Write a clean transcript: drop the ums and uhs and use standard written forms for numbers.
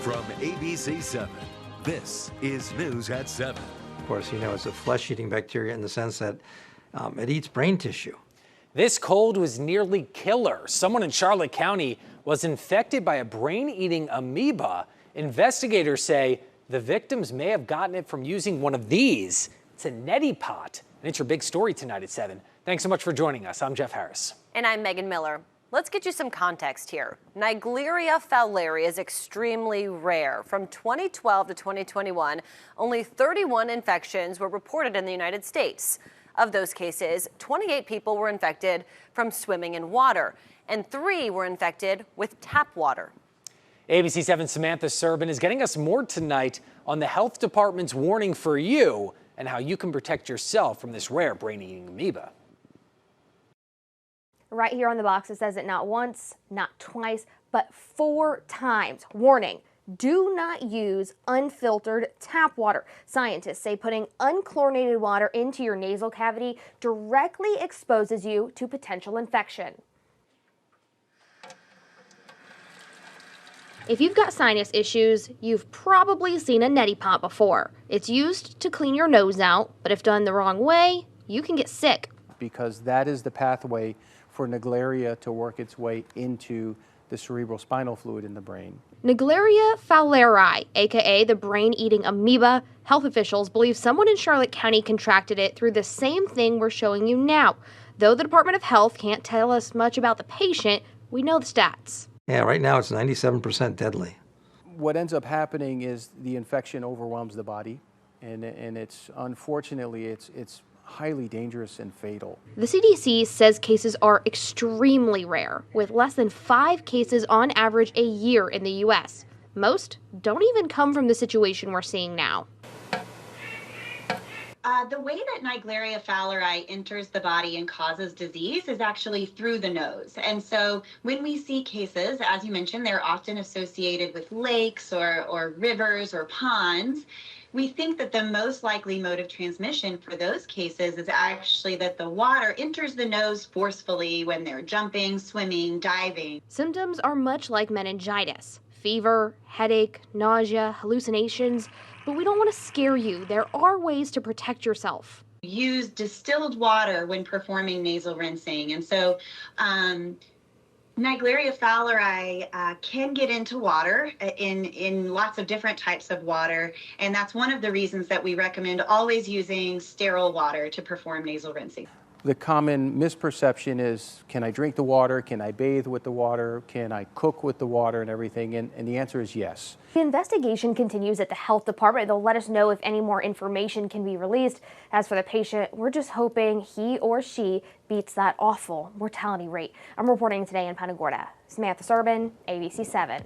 From ABC 7, this is News at 7. Of course, it's a flesh-eating bacteria in the sense that it eats brain tissue. This cold was nearly killer. Someone in Charlotte County was infected by a brain-eating amoeba. Investigators say the victims may have gotten it from using one of these. It's a neti pot. And it's your big story tonight at 7. Thanks so much for joining us. I'm Jeff Harris. And I'm Megan Miller. Let's get you some context here. Naegleria fowleri is extremely rare. From 2012 to 2021, only 31 infections were reported in the United States. Of those cases, 28 people were infected from swimming in water, and 3 were infected with tap water. ABC 7's Samantha Serbin is getting us more tonight on the health department's warning for you and how you can protect yourself from this rare brain-eating amoeba. Right here on the box, it says it not once, not twice, but 4 times. Warning, do not use unfiltered tap water. Scientists say putting unchlorinated water into your nasal cavity directly exposes you to potential infection. If you've got sinus issues, you've probably seen a neti pot before. It's used to clean your nose out, but if done the wrong way, you can get sick. Because that is the pathway for Naegleria to work its way into the cerebrospinal fluid in the brain. Naegleria fowleri, aka the brain-eating amoeba, health officials believe someone in Charlotte County contracted it through the same thing we're showing you now. Though the Department of Health can't tell us much about the patient, we know the stats. Yeah, right now it's 97% deadly. What ends up happening is the infection overwhelms the body, and it's unfortunately it's highly dangerous and fatal. The CDC says cases are extremely rare, with less than 5 cases on average a year in the U.S. Most don't even come from the situation we're seeing now. The way that Naegleria fowleri enters the body and causes disease is actually through the nose. And so when we see cases, as you mentioned, they're often associated with lakes or rivers or ponds. We think that the most likely mode of transmission for those cases is actually that the water enters the nose forcefully when they're jumping, swimming, diving. Symptoms are much like meningitis: fever, headache, nausea, hallucinations. But we don't want to scare you. There are ways to protect yourself. Use distilled water when performing nasal rinsing. And so Naegleria fowleri can get into water in lots of different types of water. And that's one of the reasons that we recommend always using sterile water to perform nasal rinsing. The common misperception is, can I drink the water? Can I bathe with the water? Can I cook with the water and everything? And the answer is yes. The investigation continues at the health department. They'll let us know if any more information can be released. As for the patient, we're just hoping he or she beats that awful mortality rate. I'm reporting today in Punta Gorda. Samantha Serbin, ABC 7.